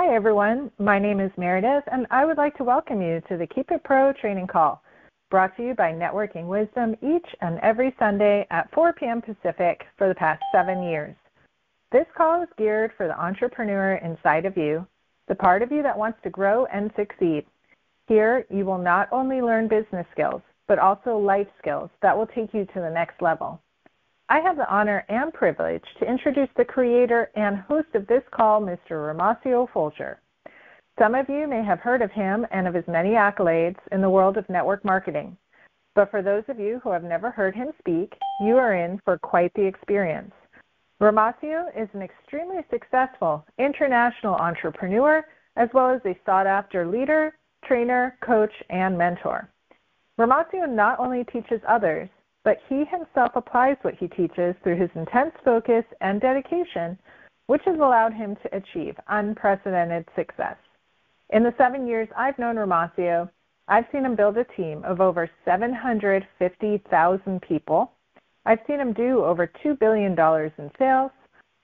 Hi, everyone. My name is Meredith, and I would like to welcome you to the Keep It Pro training call, brought to you by Networking Wisdom each and every Sunday at 4 p.m. Pacific for the past 7 years. This call is geared for the entrepreneur inside of you, the part of you that wants to grow and succeed. Here, you will not only learn business skills, but also life skills that will take you to the next level. I have the honor and privilege to introduce the creator and host of this call, Mr. Romacio Fulcher. Some of you may have heard of him and of his many accolades in the world of network marketing. But for those of you who have never heard him speak, you are in for quite the experience. Romacio is an extremely successful international entrepreneur, as well as a sought-after leader, trainer, coach, and mentor. Romacio not only teaches others, but he himself applies what he teaches through his intense focus and dedication, which has allowed him to achieve unprecedented success. In the 7 years I've known Romacio, I've seen him build a team of over 750,000 people. I've seen him do over $2 billion in sales,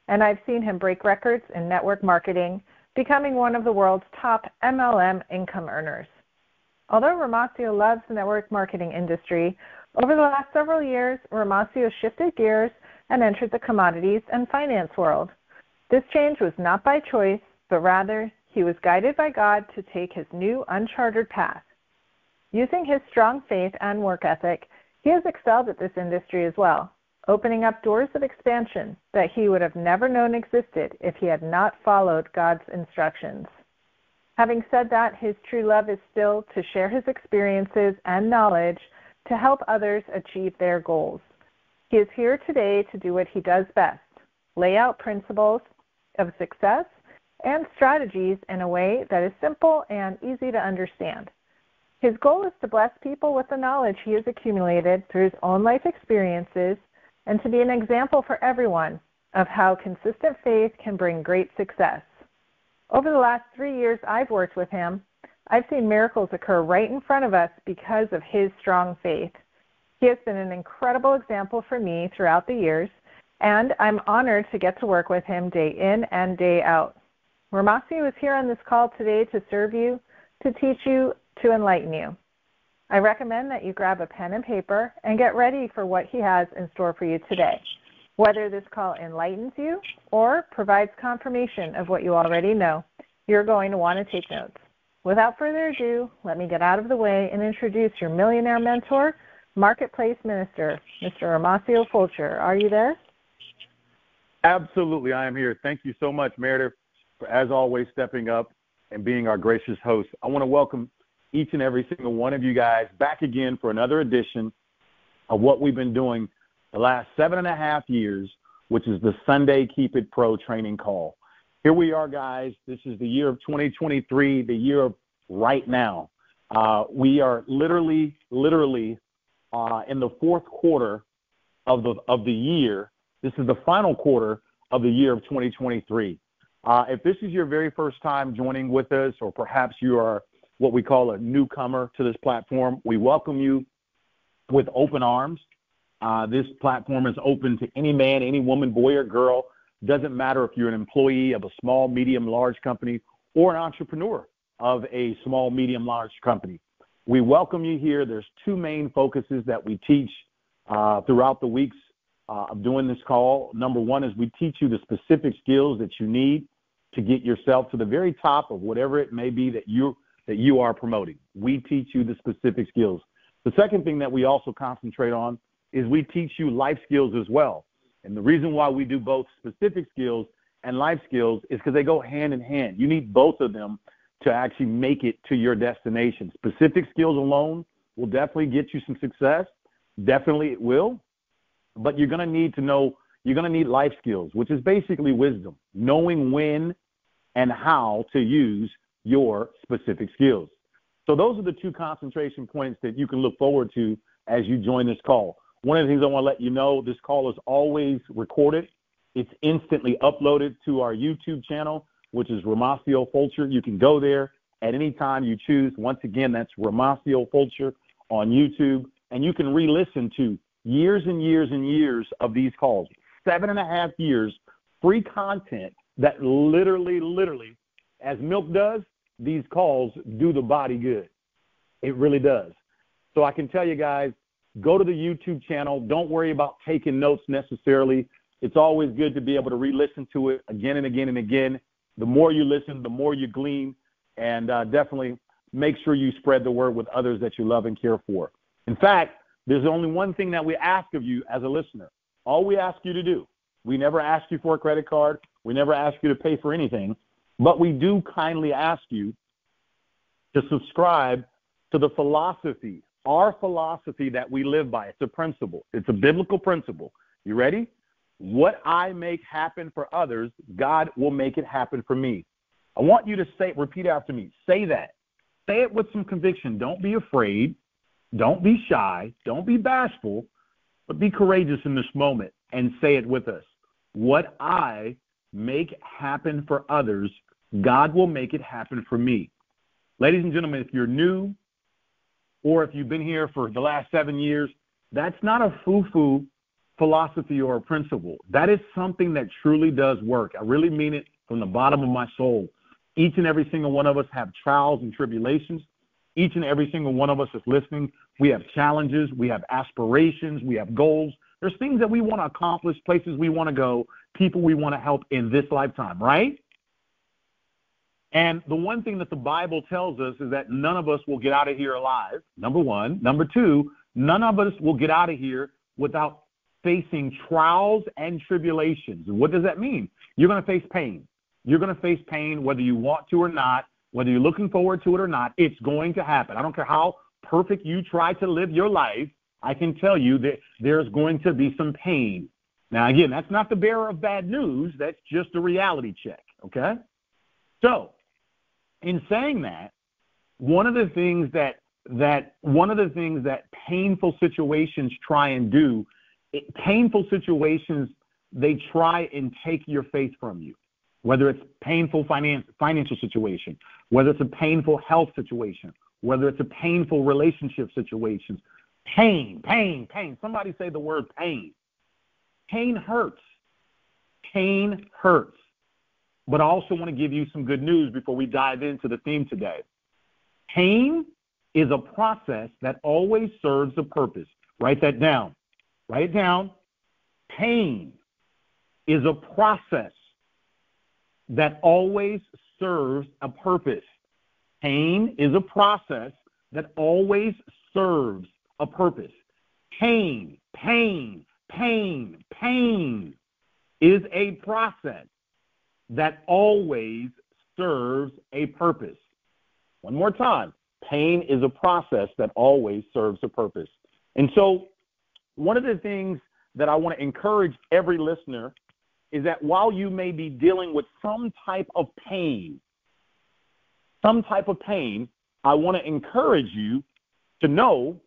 and I've seen him break records in network marketing, becoming one of the world's top MLM income earners. Although Romacio loves the network marketing industry, over the last several years, Romacio shifted gears and entered the commodities and finance world. This change was not by choice, but rather he was guided by God to take his new uncharted path. Using his strong faith and work ethic, he has excelled at this industry as well, opening up doors of expansion that he would have never known existed if he had not followed God's instructions. Having said that, his true love is still to share his experiences and knowledge to help others achieve their goals. He is here today to do what he does best, lay out principles of success and strategies in a way that is simple and easy to understand. His goal is to bless people with the knowledge he has accumulated through his own life experiences and to be an example for everyone of how consistent faith can bring great success. Over the last 3 years I've worked with him, I've seen miracles occur right in front of us because of his strong faith. He has been an incredible example for me throughout the years, and I'm honored to get to work with him day in and day out. Romacio is here on this call today to serve you, to teach you, to enlighten you. I recommend that you grab a pen and paper and get ready for what he has in store for you today, whether this call enlightens you or provides confirmation of what you already know. You're going to want to take notes. Without further ado, let me get out of the way and introduce your millionaire mentor, marketplace minister, Mr. Romacio Fulcher. Are you there? Absolutely, I am here. Thank you so much, Meredith, for, as always, stepping up and being our gracious host. I want to welcome each and every single one of you guys back again for another edition of what we've been doing the last 7.5 years, which is the Sunday Keep It Pro training call. Here we are, guys. This is the year of 2023, the year of right now. We are literally in the fourth quarter of the year. This is the final quarter of the year of 2023. If this is your very first time joining with us, or perhaps you are what we call a newcomer to this platform, we welcome you with open arms. This platform is open to any man, any woman, boy or girl. Doesn't matter if you're an employee of a small, medium, large company or an entrepreneur of a small, medium, large company. We welcome you here. There's two main focuses that we teach throughout the weeks of doing this call. Number one is we teach you the specific skills that you need to get yourself to the very top of whatever it may be that you are promoting. We teach you the specific skills. The second thing that we also concentrate on is we teach you life skills as well. And the reason why we do both specific skills and life skills is because they go hand in hand. You need both of them to actually make it to your destination. Specific skills alone will definitely get you some success. Definitely it will. But you're going to need life skills, which is basically wisdom, knowing when and how to use your specific skills. So those are the two concentration points that you can look forward to as you join this call. One of the things I want to let you know, this call is always recorded. It's instantly uploaded to our YouTube channel, which is Romacio Fulcher. You can go there at any time you choose. Once again, that's Romacio Fulcher on YouTube. And you can re-listen to years and years and years of these calls. 7.5 years, free content that literally as milk does, these calls do the body good. It really does. So I can tell you guys, go to the YouTube channel. Don't worry about taking notes necessarily. It's always good to be able to re-listen to it again and again and again. The more you listen, the more you glean, and definitely make sure you spread the word with others that you love and care for. In fact, there's only one thing that we ask of you as a listener. All we ask you to do, we never ask you for a credit card. We never ask you to pay for anything, but we do kindly ask you to subscribe to the philosophy, our philosophy that we live by. It's a principle. It's a biblical principle. You ready? What I make happen for others, God will make it happen for me. I want you to repeat after me. Say that. Say it with some conviction. Don't be afraid. Don't be shy. Don't be bashful, but be courageous in this moment and say it with us. What I make happen for others, God will make it happen for me. Ladies and gentlemen, if you're new or if you've been here for the last 7 years, that's not a foo-foo philosophy or a principle. That is something that truly does work. I really mean it from the bottom of my soul. Each and every single one of us have trials and tribulations. Each and every single one of us is listening. We have challenges. We have aspirations. We have goals. There's things that we want to accomplish, places we want to go, people we want to help in this lifetime, right? And the one thing that the Bible tells us is that none of us will get out of here alive, number one. Number two, none of us will get out of here without facing trials and tribulations. And what does that mean? You're going to face pain. You're going to face pain whether you want to or not, whether you're looking forward to it or not. It's going to happen. I don't care how perfect you try to live your life. I can tell you that there's going to be some pain. Now, again, that's not the bearer of bad news. That's just a reality check, okay? So, in saying that, one of the things that painful situations try and do, painful situations, they try and take your faith from you. Whether it's painful financial situation, whether it's a painful health situation, whether it's a painful relationship situation. Pain. Somebody say the word pain. Pain hurts. Pain hurts. But I also want to give you some good news before we dive into the theme today. Pain is a process that always serves a purpose. Write that down. Write it down. Pain is a process that always serves a purpose. Pain is a process that always serves a purpose. Pain is a process that always serves a purpose. One more time. Pain is a process that always serves a purpose. And so one of the things that I want to encourage every listener is that while you may be dealing with some type of pain, I want to encourage you to know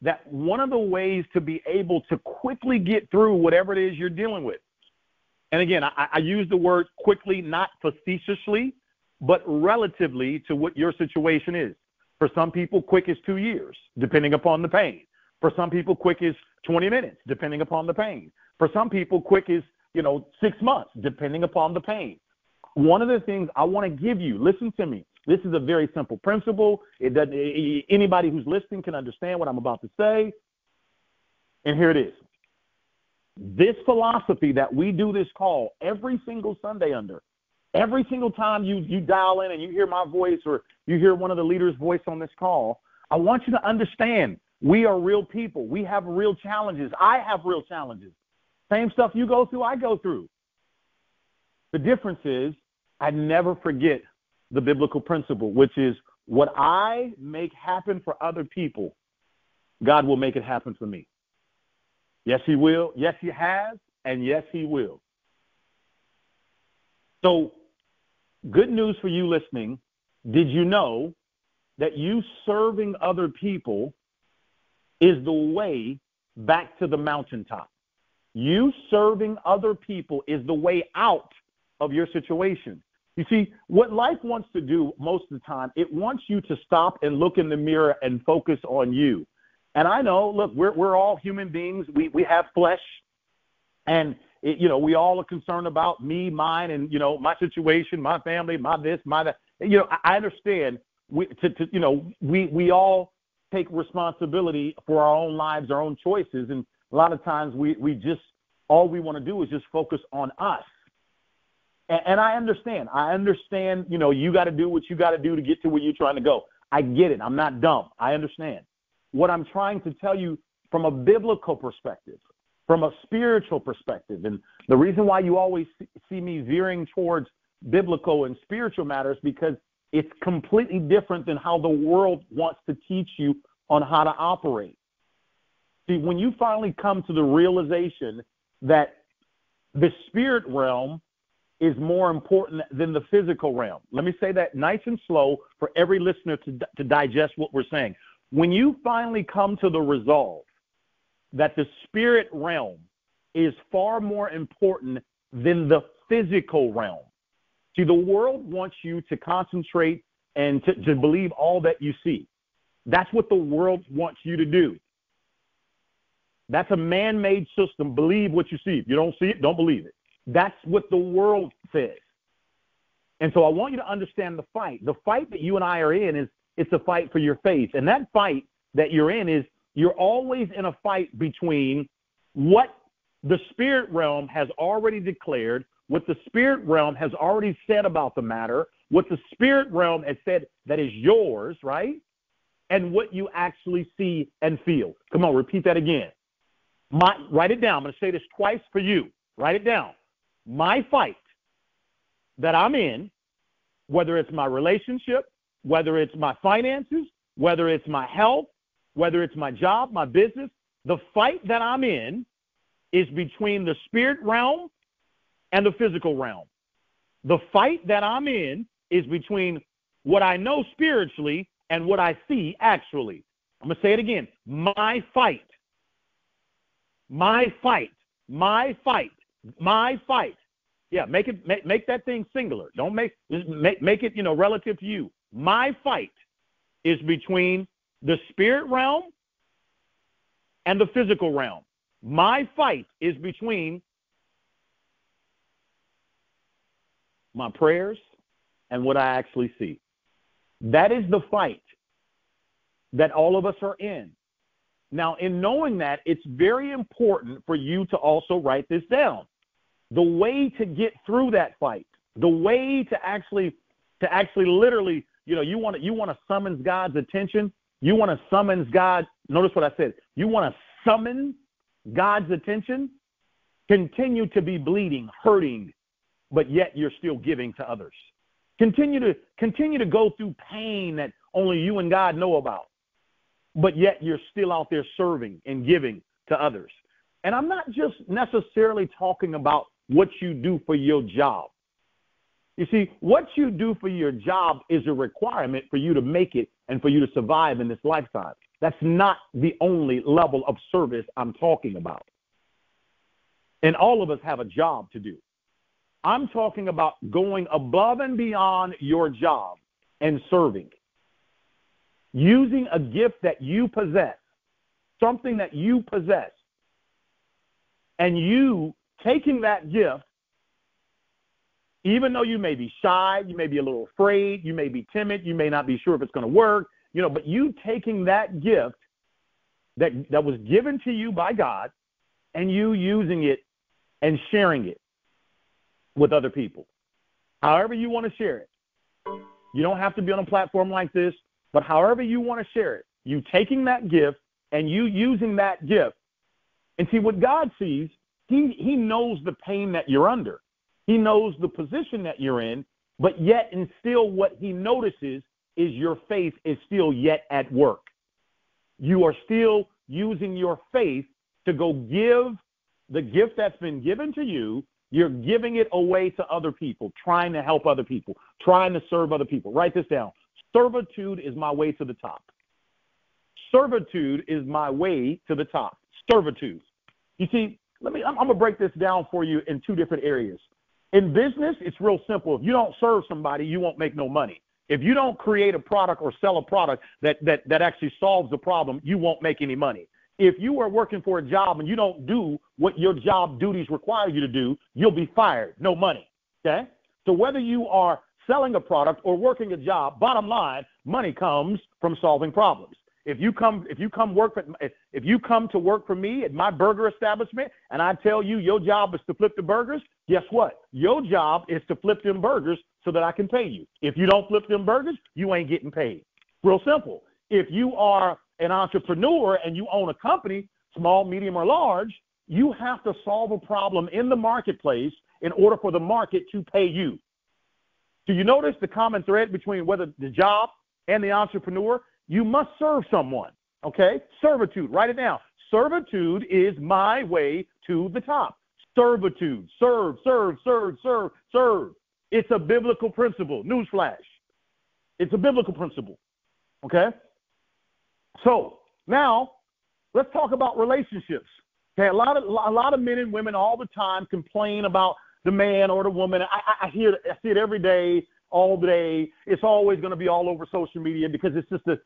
that one of the ways to be able to quickly get through whatever it is you're dealing with, and again, I use the word quickly, not facetiously, but relatively to what your situation is. For some people, quick is 2 years, depending upon the pain. For some people, quick is 20 minutes, depending upon the pain. For some people, quick is, 6 months, depending upon the pain. One of the things I want to give you, listen to me. This is a very simple principle. Anybody who's listening can understand what I'm about to say. And here it is. This philosophy that we do this call every single Sunday under, every single time you dial in and you hear my voice or you hear one of the leaders' voice on this call, I want you to understand we are real people. We have real challenges. I have real challenges. Same stuff you go through, I go through. The difference is I never forget the biblical principle, which is what I make happen for other people, God will make it happen for me. Yes, he will. Yes, he has. And yes, he will. So, good news for you listening. Did you know that you serving other people is the way back to the mountaintop? You serving other people is the way out of your situation. You see, what life wants to do most of the time, it wants you to stop and look in the mirror and focus on you. And I know, look, we're all human beings. We have flesh. And We all are concerned about me, mine, and, my situation, my family, my this, my that. I understand we all take responsibility for our own lives, our own choices. And a lot of times we just, all we want to do is just focus on us. And I understand, you got to do what you got to do to get to where you're trying to go. I get it. I'm not dumb. I understand. What I'm trying to tell you from a biblical perspective, from a spiritual perspective, and the reason why you always see me veering towards biblical and spiritual matters, because it's completely different than how the world wants to teach you on how to operate. See, when you finally come to the realization that the spirit realm is more important than the physical realm. Let me say that nice and slow for every listener to digest what we're saying. When you finally come to the resolve that the spirit realm is far more important than the physical realm. See, the world wants you to concentrate and to believe all that you see. That's what the world wants you to do. That's a man-made system. Believe what you see. If you don't see it, don't believe it. That's what the world says. And so I want you to understand the fight. The fight that you and I are in it's a fight for your faith. And that fight that you're in is you're always in a fight between what the spirit realm has already declared, what the spirit realm has already said about the matter, what the spirit realm has said that is yours, right? And what you actually see and feel. Come on, repeat that again. Write it down. I'm going to say this twice for you. Write it down. My fight that I'm in, whether it's my relationship, whether it's my finances, whether it's my health, whether it's my job, my business, the fight that I'm in is between the spirit realm and the physical realm. The fight that I'm in is between what I know spiritually and what I see actually. I'm going to say it again. My fight. My fight. My fight. My fight. Yeah, make that thing singular. Don't make it, relative to you. My fight is between the spirit realm and the physical realm. My fight is between my prayers and what I actually see. That is the fight that all of us are in. Now, in knowing that, it's very important for you to also write this down. The way to get through that fight, the way to actually literally, you want to summons God's attention. You want to summons God. Notice what I said. You want to summon God's attention. Continue to be bleeding, hurting, but yet you're still giving to others. Continue to go through pain that only you and God know about, but yet you're still out there serving and giving to others. And I'm not just necessarily talking about what you do for your job. You see, what you do for your job is a requirement for you to make it and for you to survive in this lifetime. That's not the only level of service I'm talking about. And all of us have a job to do. I'm talking about going above and beyond your job and serving. Using a gift that you possess, something that you possess, and you taking that gift, even though you may be shy, you may be a little afraid, you may be timid, you may not be sure if it's going to work, but you taking that gift that was given to you by God and you using it and sharing it with other people. However you want to share it. You don't have to be on a platform like this, but however you want to share it, you taking that gift and you using that gift. And see, what God sees, he knows the pain that you're under. He knows the position that you're in, but yet and still what he notices is your faith is still yet at work. You are still using your faith to go give the gift that's been given to you. You're giving it away to other people, trying to help other people, trying to serve other people. Write this down. Servitude is my way to the top. Servitude is my way to the top. Servitude. You see, I'm going to break this down for you in two different areas. In business, it's real simple. If you don't serve somebody, you won't make no money. If you don't create a product or sell a product that actually solves the problem, you won't make any money. If you are working for a job and you don't do what your job duties require you to do, you'll be fired. No money. Okay? So whether you are selling a product or working a job, bottom line, money comes from solving problems. If you come to work for me at my burger establishment and I tell you your job is to flip the burgers, guess what? Your job is to flip them burgers so that I can pay you. If you don't flip them burgers, you ain't getting paid. Real simple. If you are an entrepreneur and you own a company, small, medium, or large, you have to solve a problem in the marketplace in order for the market to pay you. Do you notice the common thread between whether the job and the entrepreneur? You must serve someone, okay? Servitude, write it down. Servitude is my way to the top. Servitude, serve, serve, serve, serve, serve. It's a biblical principle. Newsflash. It's a biblical principle, okay? So now let's talk about relationships. Okay, a lot of men and women all the time complain about the man or the woman. I see it every day, all day. It's always going to be all over social media because it's an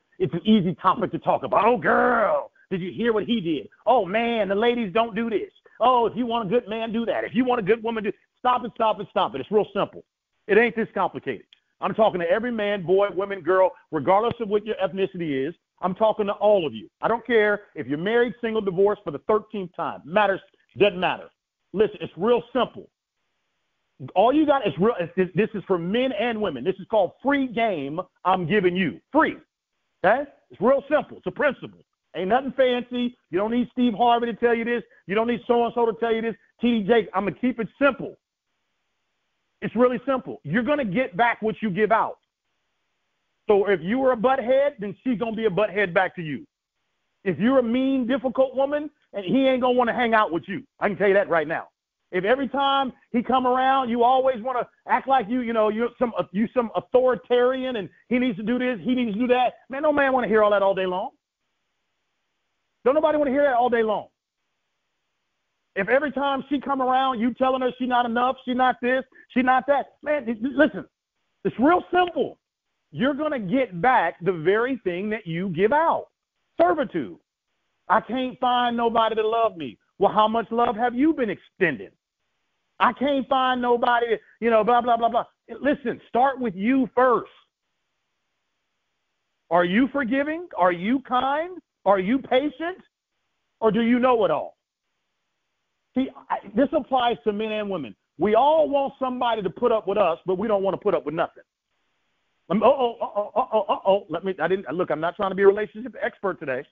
easy topic to talk about. Oh, girl, did you hear what he did? Oh, man, the ladies don't do this. Oh, if you want a good man, do that. If you want a good woman, stop it. It's real simple. It ain't this complicated. I'm talking to every man, boy, woman, girl, regardless of what your ethnicity is. I'm talking to all of you. I don't care if you're married, single, divorced for the 13th time. Doesn't matter. Listen, it's real simple. All you got is real. This is for men and women. This is called free game I'm giving you. Free. Okay? It's real simple. It's a principle. Ain't nothing fancy. You don't need Steve Harvey to tell you this. You don't need so-and-so to tell you this. T.D. Jakes, I'm going to keep it simple. It's really simple. You're going to get back what you give out. So if you were a butthead, then she's going to be a butthead back to you. If you're a mean, difficult woman, and he ain't going to want to hang out with you. I can tell you that right now. If every time he come around, you always want to act like you're some authoritarian and he needs to do this, he needs to do that, man, no man want to hear all that all day long. Don't nobody want to hear that all day long. If every time she come around, you telling her she's not enough, she's not this, she's not that, man, listen, it's real simple. You're going to get back the very thing that you give out. Servitude. I can't find nobody to love me. Well, how much love have you been extending? I can't find nobody, blah, blah, blah, blah. Listen, start with you first. Are you forgiving? Are you kind? Are you patient? Or do you know it all? See, this applies to men and women. We all want somebody to put up with us, but we don't want to put up with nothing. I'm not trying to be a relationship expert today,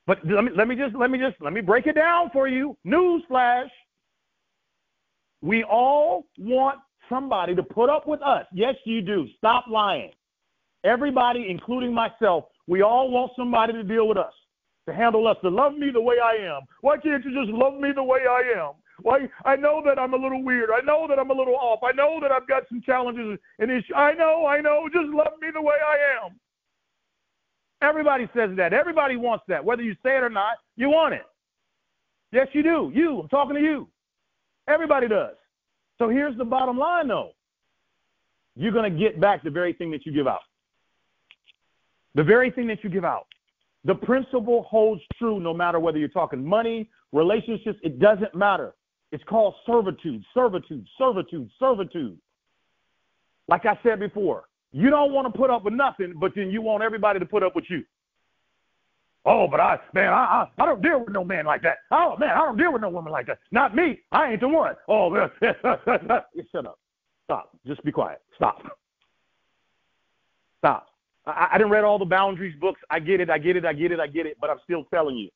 but let me break it down for you. Newsflash. We all want somebody to put up with us. Yes, you do. Stop lying. Everybody, including myself, we all want somebody to deal with us, to handle us, to love me the way I am. Why can't you just love me the way I am? Why? I know that I'm a little weird. I know that I'm a little off. I know that I've got some challenges and issues. I know. Just love me the way I am. Everybody says that. Everybody wants that. Whether you say it or not, you want it. Yes, you do. I'm talking to you. Everybody does. So here's the bottom line, though. You're going to get back the very thing that you give out. The very thing that you give out. The principle holds true no matter whether you're talking money, relationships. It doesn't matter. It's called servitude, servitude, servitude, servitude. Like I said before, you don't want to put up with nothing, but then you want everybody to put up with you. Oh, but I don't deal with no man like that. Oh, man, I don't deal with no woman like that. Not me. I ain't the one. Oh, man. Shut up. Stop. Just be quiet. Stop. I didn't read all the boundaries books. I get it, but I'm still telling you.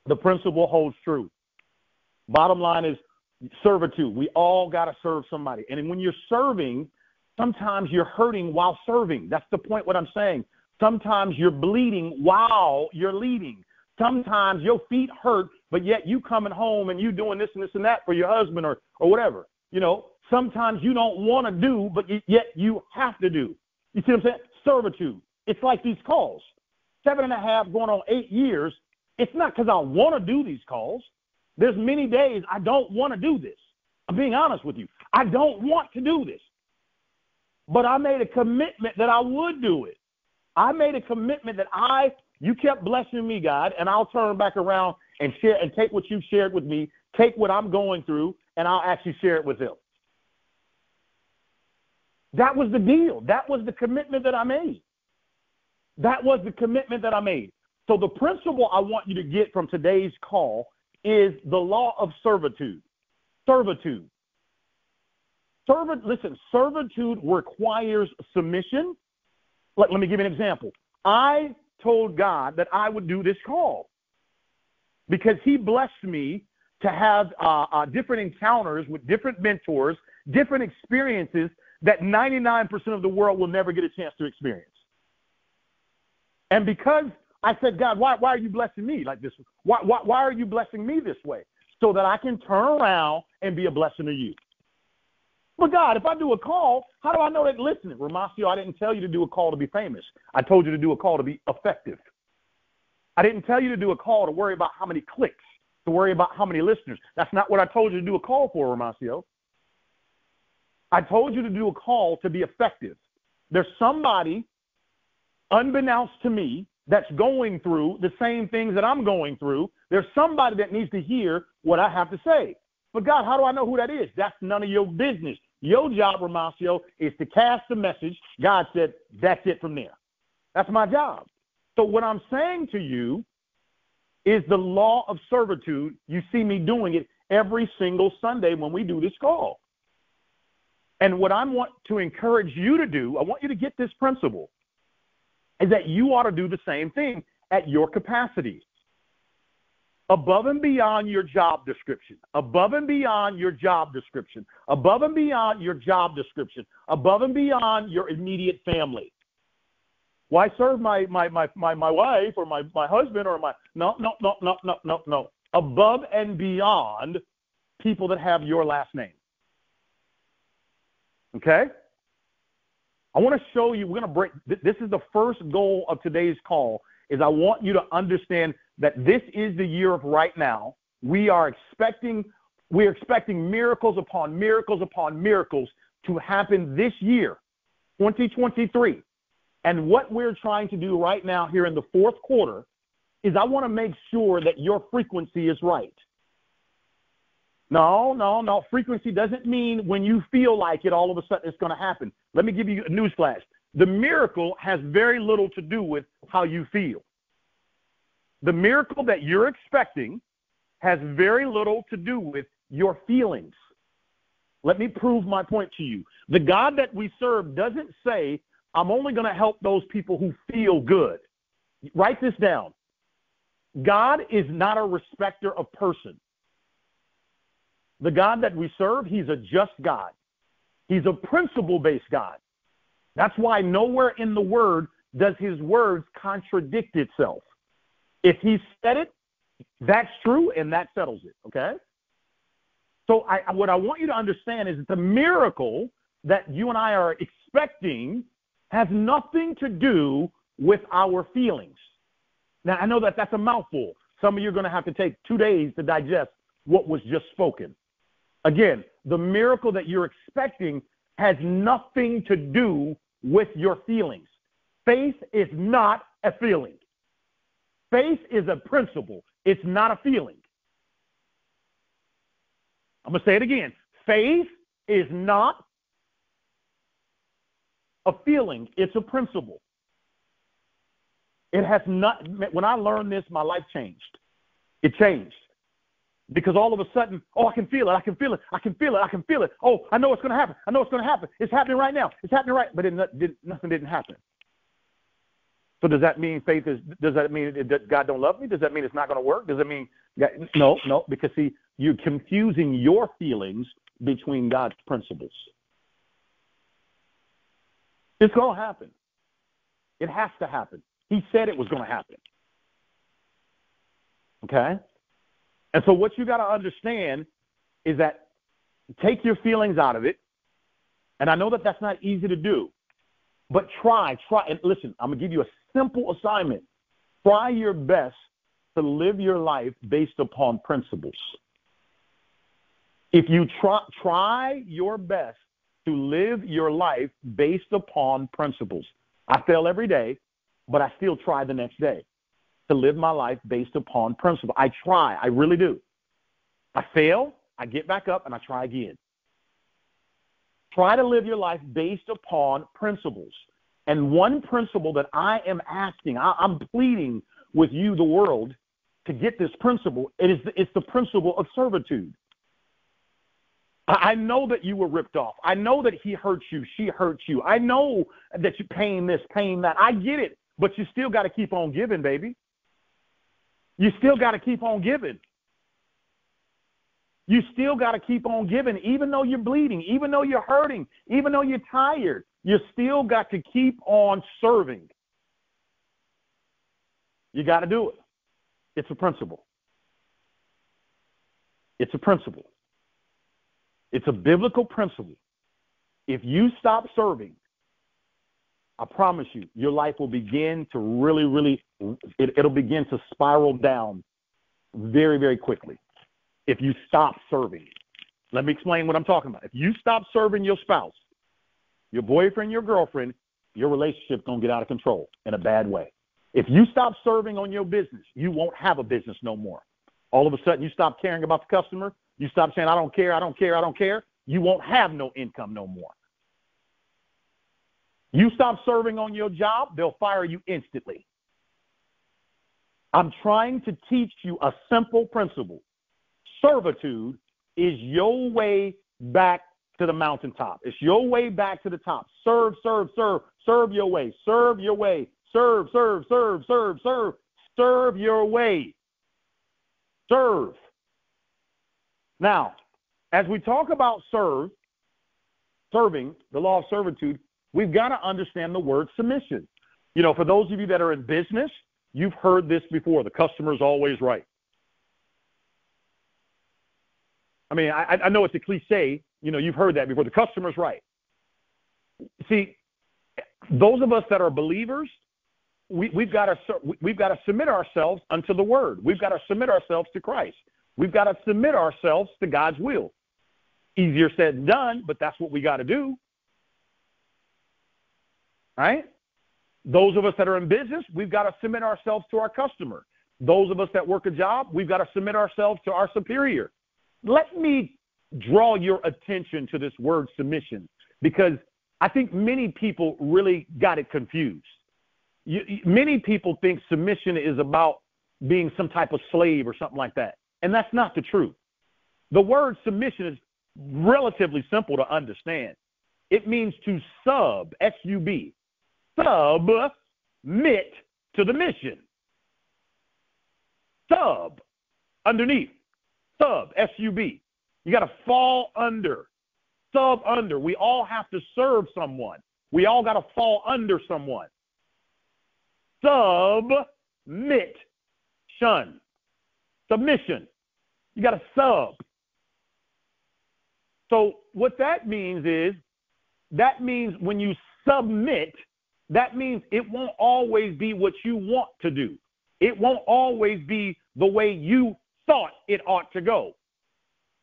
The principle holds true. Bottom line is servitude. We all got to serve somebody. And when you're serving, sometimes you're hurting while serving. That's the point what I'm saying. Sometimes you're bleeding while you're leading. Sometimes your feet hurt, but yet you coming home and you doing this and this and that for your husband or whatever. Sometimes you don't want to do, but yet you have to do. You see what I'm saying? Servitude. It's like these calls. 7.5 going on 8 years. It's not because I want to do these calls. There's many days I don't want to do this. I'm being honest with you. I don't want to do this. But I made a commitment that I would do it. I made a commitment that I You kept blessing me, God, and I'll turn back around and share and take what you shared with me, take what I'm going through, and I'll actually share it with him. That was the deal. That was the commitment that I made. That was the commitment that I made. So the principle I want you to get from today's call is the law of servitude. Servitude. Listen, servitude requires submission. Let me give you an example. I told God that I would do this call because he blessed me to have different encounters with different mentors, different experiences that 99% of the world will never get a chance to experience. And because I said, God, why are you blessing me like this? Why are you blessing me this way? So that I can turn around and be a blessing to you. But God, if I do a call, how do I know that listening? Romacio, I didn't tell you to do a call to be famous. I told you to do a call to be effective. I didn't tell you to do a call to worry about how many clicks, to worry about how many listeners. That's not what I told you to do a call for, Romacio. I told you to do a call to be effective. There's somebody, unbeknownst to me, that's going through the same things that I'm going through. There's somebody that needs to hear what I have to say. But God, how do I know who that is? That's none of your business. Your job, Romacio, is to cast the message. God said, that's it from there. That's my job. So what I'm saying to you is the law of servitude. You see me doing it every single Sunday when we do this call. And what I want to encourage you to do, I want you to get this principle, is that you ought to do the same thing at your capacity. Above and beyond your job description, above and beyond your job description, above and beyond your job description, above and beyond your immediate family. Why serve my wife or my husband or my, no. Above and beyond people that have your last name. Okay? I want to show you, we're going to break, this is the first goal of today's call, is I want you to understand that this is the year of right now. We're expecting miracles upon miracles upon miracles to happen this year, 2023. And what we're trying to do right now here in the fourth quarter is I want to make sure that your frequency is right. No. Frequency doesn't mean when you feel like it, all of a sudden it's going to happen. Let me give you a newsflash. The miracle has very little to do with how you feel. The miracle that you're expecting has very little to do with your feelings. Let me prove my point to you. The God that we serve doesn't say, I'm only going to help those people who feel good. Write this down. God is not a respecter of person. The God that we serve, he's a just God. He's a principle-based God. That's why nowhere in the Word does his words contradict itself. If he said it, that's true, and that settles it, okay? So what I want you to understand is that the miracle that you and I are expecting has nothing to do with our feelings. Now, I know that that's a mouthful. Some of you are going to have to take 2 days to digest what was just spoken. Again, the miracle that you're expecting has nothing to do with your feelings. Faith is not a feeling. Faith is a principle. It's not a feeling. I'm going to say it again. Faith is not a feeling. It's a principle. It has not, when I learned this, my life changed. It changed. Because all of a sudden, I can feel it, I can feel it, I can feel it, I can feel it. Oh, I know it's going to happen. I know it's going to happen. It's happening right now. It's happening right, but nothing didn't happen. So does that mean does that mean that God don't love me? Does that mean it's not going to work? Does it mean, no, because see, you're confusing your feelings between God's principles. It's going to happen. It has to happen. He said it was going to happen. Okay? And so what you got to understand is that take your feelings out of it. And I know that that's not easy to do. But try. And listen, I'm going to give you a simple assignment. Try your best to live your life based upon principles. If you try your best to live your life based upon principles. I fail every day, but I still try the next day. to live my life based upon principle. I try. I really do. I fail. I get back up and I try again. Try to live your life based upon principles. And one principle that I am asking, I'm pleading with you, the world, to get this principle. It's the principle of servitude. I know that you were ripped off. I know that he hurt you, she hurt you. I know that you're paying this, paying that. I get it, but you still got to keep on giving, baby. You still got to keep on giving. You still got to keep on giving, even though you're bleeding, even though you're hurting, even though you're tired. You still got to keep on serving. You got to do it. It's a principle. It's a principle. It's a biblical principle. If you stop serving, I promise you, your life will begin to really, it'll begin to spiral down very, very quickly. If you stop serving. Let me explain what I'm talking about. If you stop serving your spouse, your boyfriend, your girlfriend, your relationship's going to get out of control in a bad way. If you stop serving on your business, you won't have a business no more. All of a sudden, you stop caring about the customer. You stop saying, I don't care, I don't care, I don't care. You won't have no income no more. You stop serving on your job, they'll fire you instantly. I'm trying to teach you a simple principle. Servitude is your way back to the mountaintop. It's your way back to the top. Serve, serve, serve. Serve your way. Serve your way. Serve, serve, serve, serve, serve. Serve your way. Serve. Now, as we talk about serving, the law of servitude, we've got to understand the word submission. You know, for those of you that are in business, you've heard this before. The customer's always right. I mean, I know it's a cliche. You know, you've heard that before. The customer's right. See, those of us that are believers, we've got to submit ourselves unto the Word. We've got to submit ourselves to Christ. We've got to submit ourselves to God's will. Easier said than done, but that's what we got to do. Right? Those of us that are in business, we've got to submit ourselves to our customer. Those of us that work a job, we've got to submit ourselves to our superior. Let me draw your attention to this word submission, because I think many people really got it confused. Many people think submission is about being some type of slave or something like that, and that's not the truth. The word submission is relatively simple to understand. It means to sub, S-U-B, submit to the mission. Sub, underneath. Sub, S-U-B. You got to fall under, sub under. We all have to serve someone. We all got to fall under someone. Submit, shun, submission. You got to sub. So what that means is, that means when you submit, that means it won't always be what you want to do. It won't always be the way you thought it ought to go,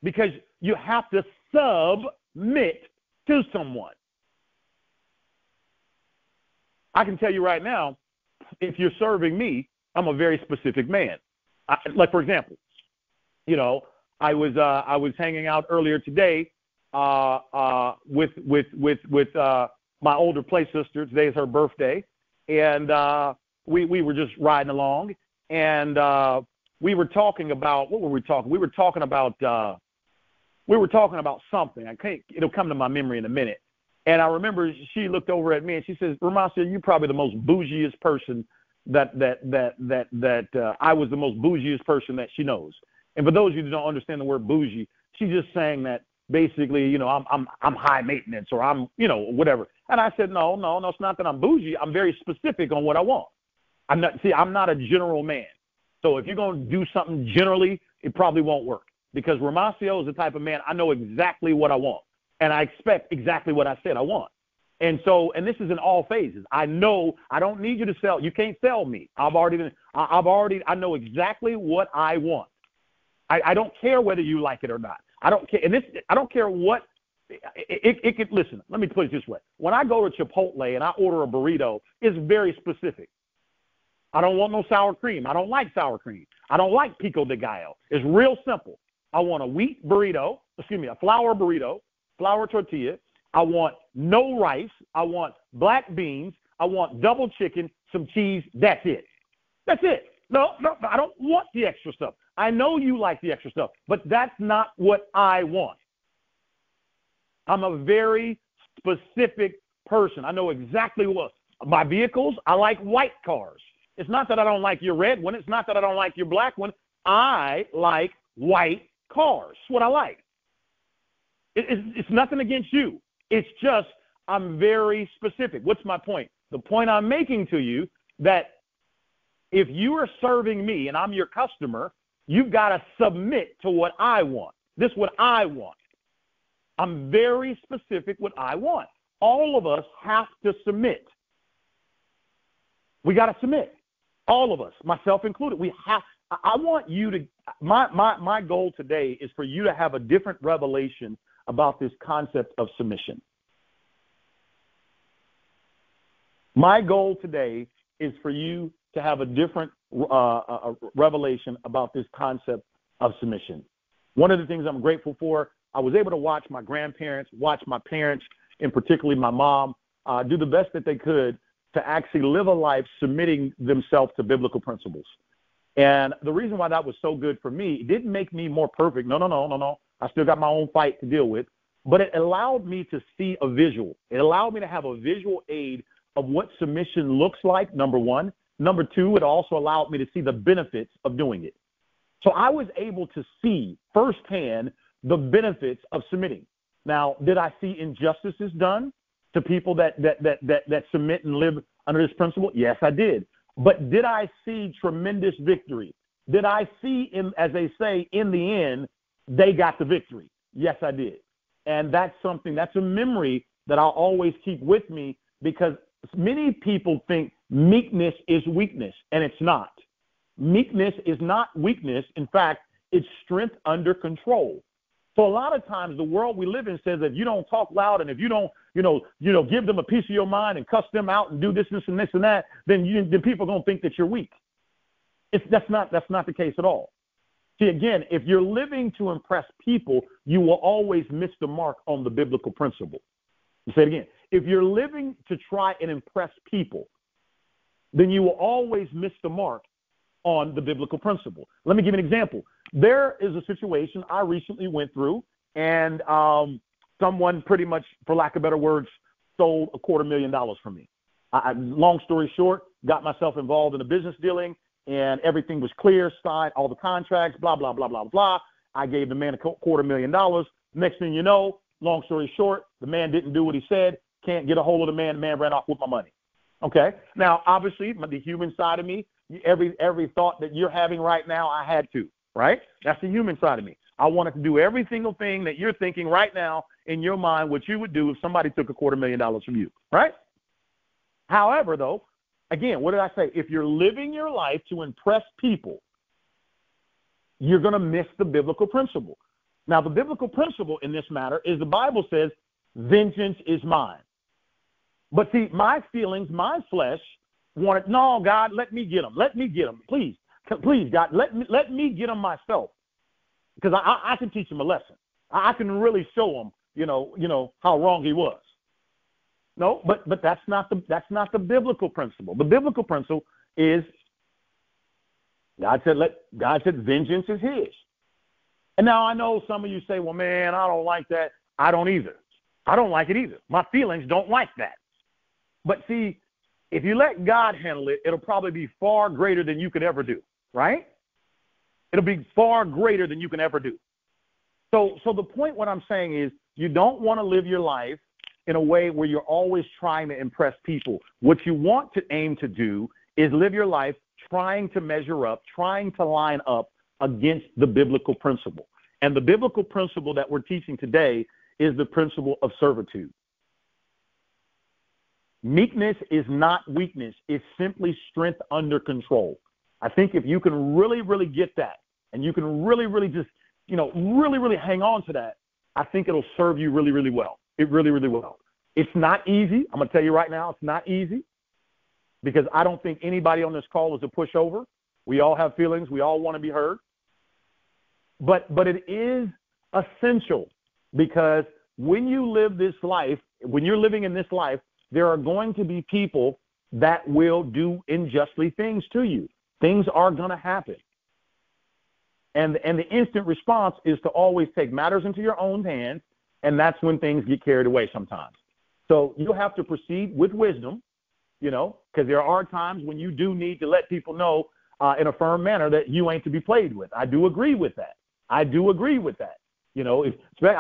because you have to submit to someone. I can tell you right now, if you're serving me, I'm a very specific man. Like, for example, you know, I was hanging out earlier today with my older play sister. Today is her birthday, and we were just riding along, and we were talking about, what were we talking? We were talking about something. It'll come to my memory in a minute. And I remember she looked over at me and she says, "Romacio, you're probably the most bougiest person I was the most bougiest person that she knows." And for those of you who don't understand the word bougie, she's just saying that basically, you know, I'm high maintenance, or I'm, you know, whatever. And I said, no, it's not that I'm bougie. I'm very specific on what I want. I'm not a general man. So if you're going to do something generally, it probably won't work, because Romacio is the type of man, I know exactly what I want, and I expect exactly what I said I want. And so, and this is in all phases. I know I don't need you to sell. You can't sell me. I know exactly what I want. I don't care whether you like it or not. I don't care. And I don't care what it could, listen, let me put it this way. When I go to Chipotle and I order a burrito, it's very specific. I don't want no sour cream. I don't like sour cream. I don't like pico de gallo. It's real simple. I want a a flour burrito, flour tortilla. I want no rice. I want black beans. I want double chicken, some cheese. That's it. That's it. No, I don't want the extra stuff. I know you like the extra stuff, but that's not what I want. I'm a very specific person. I know exactly what. My vehicles, I like white cars. It's not that I don't like your red one. It's not that I don't like your black one. I like white cars. That's what I like. It's nothing against you. It's just I'm very specific. What's my point? The point I'm making to you that if you are serving me and I'm your customer, you've got to submit to what I want. This is what I want. I'm very specific what I want. All of us have to submit. We got to submit. All of us, myself included. I want you to, my goal today is for you to have a different revelation about this concept of submission. My goal today is for you to have a different revelation about this concept of submission. One of the things I'm grateful for, I was able to watch my grandparents, watch my parents, and particularly my mom, do the best that they could to actually live a life submitting themselves to biblical principles. And the reason why that was so good for me, it didn't make me more perfect. No. I still got my own fight to deal with. But it allowed me to see a visual. It allowed me to have a visual aid of what submission looks like, number one. Number two, it also allowed me to see the benefits of doing it. So I was able to see firsthand the benefits of submitting. Now, did I see injustices done to people that submit and live under this principle? Yes, I did. But did I see tremendous victory? Did I see, as they say, in the end, they got the victory? Yes, I did. And that's a memory that I'll always keep with me, because many people think meekness is weakness, and it's not. Meekness is not weakness. In fact, it's strength under control. So a lot of times the world we live in says if you don't talk loud and if you don't, give them a piece of your mind and cuss them out and do this and this and that, then people are going to think that you're weak. That's not the case at all. See, again, if you're living to impress people, you will always miss the mark on the biblical principle. I'll say it again. If you're living to try and impress people, then you will always miss the mark on the biblical principle. Let me give you an example. There is a situation I recently went through, and someone pretty much, for lack of better words, stole $250,000 from me. Long story short, got myself involved in a business dealing, and everything was clear, signed all the contracts, blah, blah, blah, blah, blah. I gave the man $250,000. Next thing you know, long story short, the man didn't do what he said, can't get a hold of the man ran off with my money. Okay? Now, obviously, the human side of me, every thought that you're having right now, I had to, right? That's the human side of me. I wanted to do every single thing that you're thinking right now in your mind, what you would do if somebody took $250,000 from you, right? However, though, again, what did I say? If you're living your life to impress people, you're going to miss the biblical principle. Now, the biblical principle in this matter is the Bible says, vengeance is mine. But see, my feelings, my flesh wanted, no, God, let me get them. Let me get them. Please, God, let me get them myself. Because I can teach him a lesson. I can really show him, how wrong he was. No, but that's not the biblical principle. The biblical principle is God said vengeance is his. And now I know some of you say, well, man, I don't like that. I don't either. I don't like it either. My feelings don't like that. But see, if you let God handle it, it'll probably be far greater than you could ever do, right? It'll be far greater than you can ever do. So the point, what I'm saying is, you don't want to live your life in a way where you're always trying to impress people. What you want to aim to do is live your life trying to measure up, trying to line up against the biblical principle. And the biblical principle that we're teaching today is the principle of servitude. Meekness is not weakness. It's simply strength under control. I think if you can really, really get that, and you can really, really just, really, really hang on to that, I think it'll serve you really, really well. It really, really will. It's not easy. I'm going to tell you right now, it's not easy. because I don't think anybody on this call is a pushover. We all have feelings. We all want to be heard. But it is essential, because when you live this life, when you're living in this life, there are going to be people that will do unjustly things to you. Things are going to happen. And the instant response is to always take matters into your own hands, and that's when things get carried away sometimes. So you'll have to proceed with wisdom, because there are times when you do need to let people know in a firm manner that you ain't to be played with. I do agree with that. I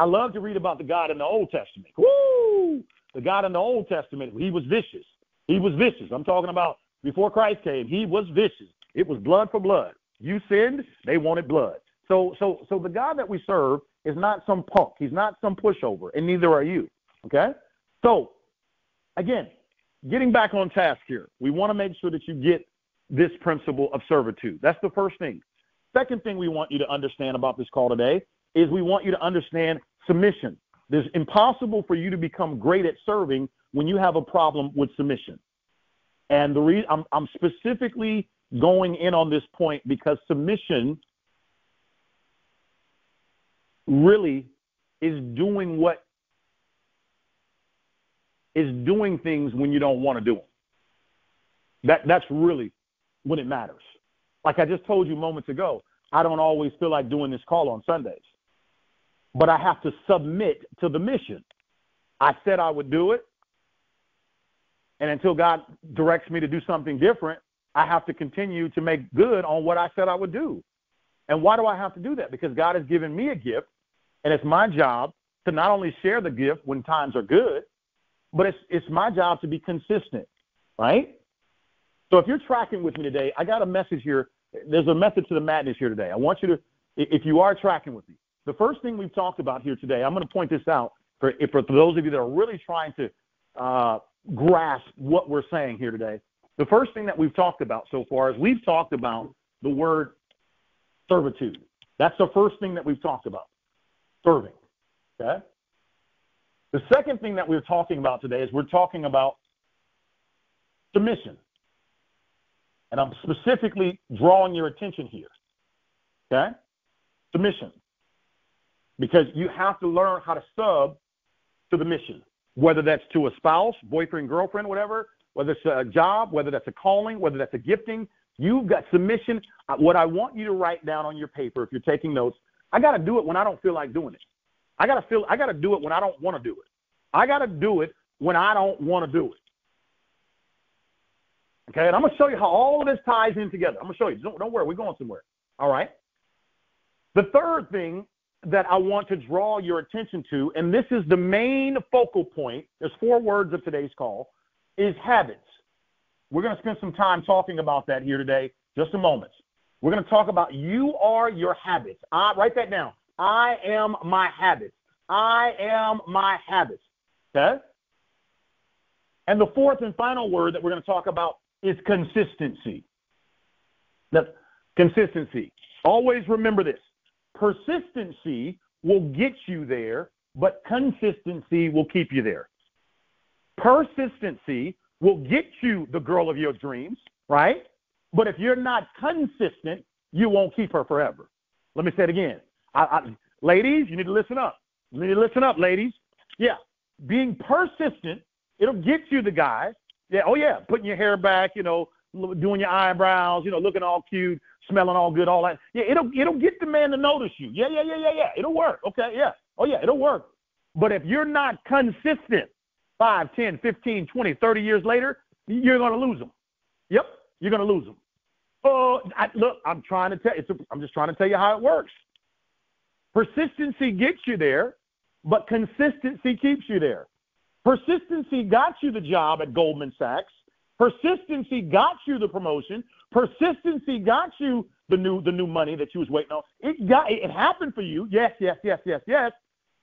love to read about the God in the Old Testament. Woo! The God in the Old Testament, he was vicious. He was vicious. I'm talking about before Christ came. He was vicious. It was blood for blood. You sinned, they wanted blood. So the God that we serve is not some punk. He's not some pushover, and neither are you. Okay? So, again, getting back on task here, we want to make sure that you get this principle of servitude. That's the first thing. Second thing we want you to understand about this call today is we want you to understand submission. It's impossible for you to become great at serving when you have a problem with submission. And the reason I'm specifically going in on this point because submission really is doing things when you don't want to do them. That's really when it matters. Like I just told you moments ago, I don't always feel like doing this call on Sundays, but I have to submit to the mission. I said I would do it, and until God directs me to do something different, I have to continue to make good on what I said I would do. And why do I have to do that? Because God has given me a gift, and it's my job to not only share the gift when times are good, but it's my job to be consistent, right? So if you're tracking with me today, I got a message here. There's a method to the madness here today. I want you to, if you are tracking with me, the first thing we've talked about here today, I'm going to point this out for those of you that are really trying to grasp what we're saying here today. The first thing that we've talked about so far is we've talked about the word servitude. That's the first thing that we've talked about, serving. Okay? The second thing that we're talking about today is we're talking about submission. And I'm specifically drawing your attention here. Okay? Submission. Because you have to learn how to sub to the mission, whether that's to a spouse, boyfriend, girlfriend, whatever, whether it's a job, whether that's a calling, whether that's a gifting. You've got submission. What I want you to write down on your paper, if you're taking notes, I got to do it when I don't feel like doing it. I got to do it when I don't want to do it. I got to do it when I don't want to do it. Okay, and I'm going to show you how all of this ties in together. I'm going to show you. Don't worry, we're going somewhere. All right? The third thing that I want to draw your attention to, and this is the main focal point, there's 4 words of today's call, is habits. We're going to spend some time talking about that here today, just a moment. We're going to talk about you are your habits. Write that down. I am my habits. I am my habits. Okay? And the fourth and final word that we're going to talk about is consistency. Consistency. Always remember this. Persistency will get you there, but consistency will keep you there. Persistency will get you the girl of your dreams, right? But if you're not consistent, you won't keep her forever. Let me say it again. Ladies, you need to listen up. You need to listen up, ladies. Yeah, being persistent, it'll get you the guy. Yeah, oh yeah, putting your hair back, doing your eyebrows, looking all cute, smelling all good, all that. Yeah, it'll get the man to notice you. Yeah. It'll work. Okay, yeah. Oh yeah, it'll work. But if you're not consistent, 5, 10, 15, 20, 30 years later, you're going to lose them. Yep, you're going to lose them. Oh, look, I'm just trying to tell you how it works. Persistency gets you there, but consistency keeps you there. Persistency got you the job at Goldman Sachs. Persistency got you the promotion. Persistency got you the new money that you was waiting on. It happened for you. Yes.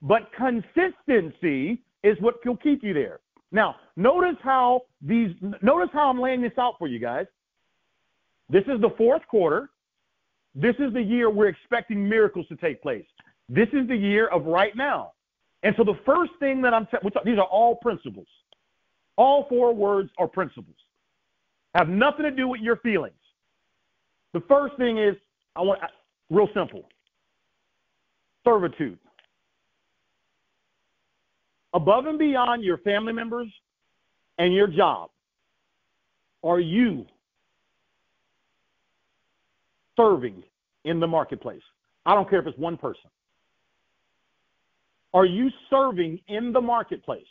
But consistency is what will keep you there. Now, notice how I'm laying this out for you guys. This is the 4th quarter. This is the year we're expecting miracles to take place. This is the year of right now. And so the first thing that these are all principles. All 4 words are principles. Have nothing to do with your feelings. The first thing is, real simple, servitude. Above and beyond your family members and your job, are you serving in the marketplace? I don't care if it's one person. Are you serving in the marketplace?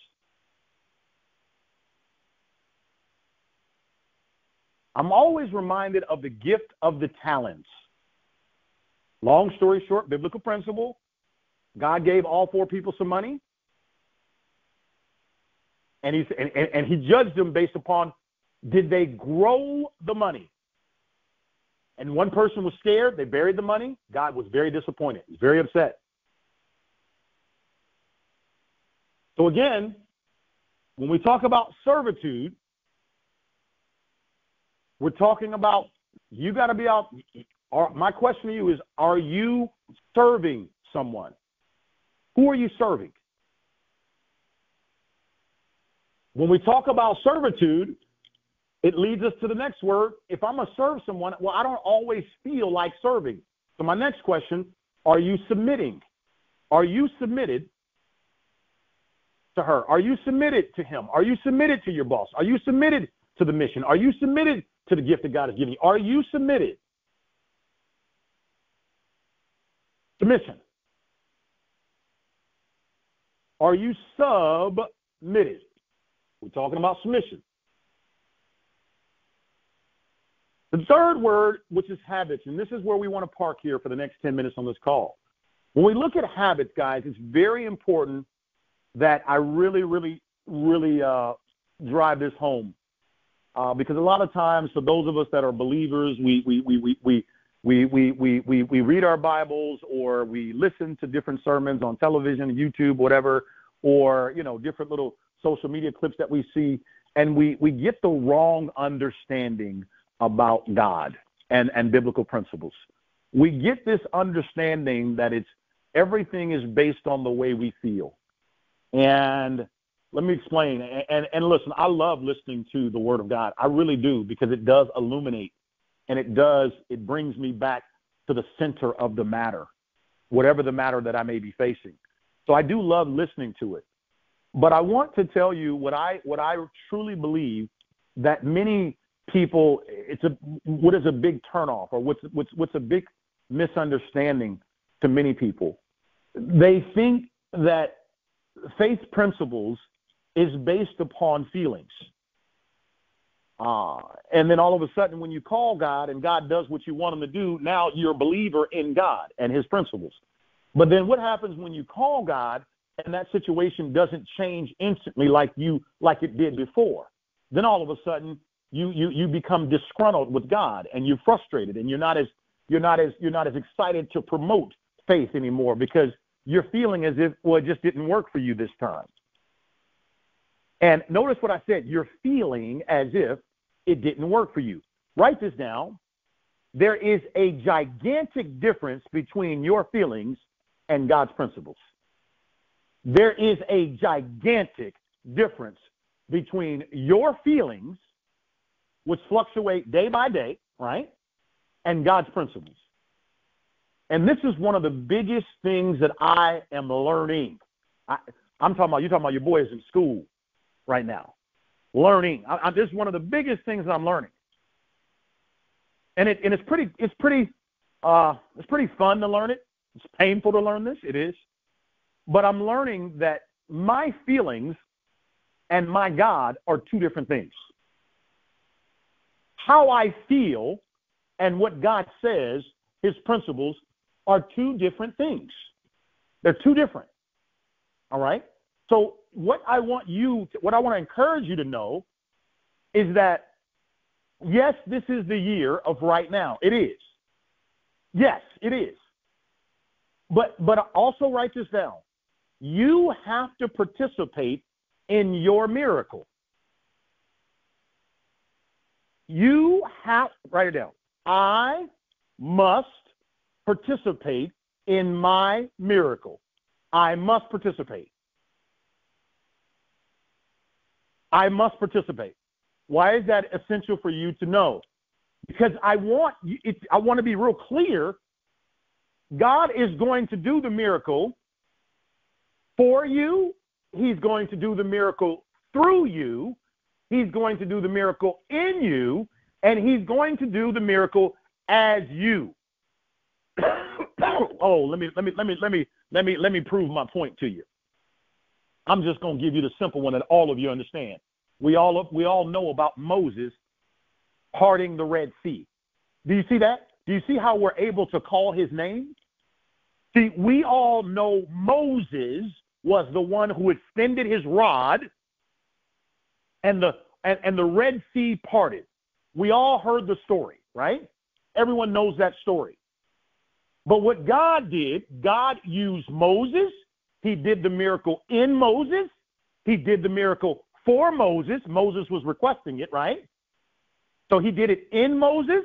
I'm always reminded of the gift of the talents. Long story short, biblical principle. God gave all 4 people some money. And he judged them based upon, did they grow the money? And one person was scared. They buried the money. God was very disappointed. He was very upset. So again, when we talk about servitude, we're talking about you got to be out. My question to you is, are you serving someone? Who are you serving? When we talk about servitude, it leads us to the next word. If I'm going to serve someone, well, I don't always feel like serving. So my next question, are you submitting? Are you submitted to her? Are you submitted to him? Are you submitted to your boss? Are you submitted to the mission? Are you submitted to the gift that God has given you? Are you submitted? Submission. Are you submitted? We're talking about submission. The third word, which is habits, and this is where we want to park here for the next 10 minutes on this call. When we look at habits, guys, it's very important that I really drive this home, because a lot of times, for those of us that are believers, we read our Bibles, or we listen to different sermons on television, YouTube, whatever, or different little social media clips that we see, and we get the wrong understanding about God and biblical principles. We get this understanding that everything is based on the way we feel. And let me explain. And listen, I love listening to the Word of God. I really do, because it does illuminate, and it brings me back to the center of the matter, whatever the matter that I may be facing. So I do love listening to it. But I want to tell you what I truly believe, that many people, what is a big turnoff, or what's a big misunderstanding to many people. They think that faith principles is based upon feelings. And then all of a sudden, when you call God and God does what you want him to do, now you're a believer in God and his principles. But then what happens when you call God and that situation doesn't change instantly like it did before? Then all of a sudden you become disgruntled with God, and you're frustrated, and you're not as excited to promote faith anymore, because you're feeling as if, well, it just didn't work for you this time. And notice what I said, you're feeling as if it didn't work for you. Write this down. There is a gigantic difference between your feelings and God's principles. There is a gigantic difference between your feelings, which fluctuate day by day, right, and God's principles. And this is one of the biggest things that I am learning. You're talking about your boys in school right now, learning. This is one of the biggest things that I'm learning. And it's pretty fun to learn it. It's painful to learn this. It is. But I'm learning that my feelings and my God are two different things. How I feel and what God says, his principles, are two different things. They're two different. All right? So what I want to encourage you to know is that, yes, this is the year of right now. It is. Yes, it is. But also write this down. You have to participate in your miracle. Write it down. I must participate in my miracle. I must participate. I must participate. Why is that essential for you to know? Because I want to be real clear. God is going to do the miracle for you. He's going to do the miracle through you. He's going to do the miracle in you, and he's going to do the miracle as you. Oh, let me prove my point to you. I'm just going to give you the simple one that all of you understand. We all know about Moses parting the Red Sea. Do you see that? Do you see how we're able to call his name? See, we all know Moses was the one who extended his rod and the Red Sea parted. We all heard the story, right? Everyone knows that story. But what God did, God used Moses. He did the miracle in Moses. He did the miracle for Moses. Moses was requesting it, right? So he did it in Moses.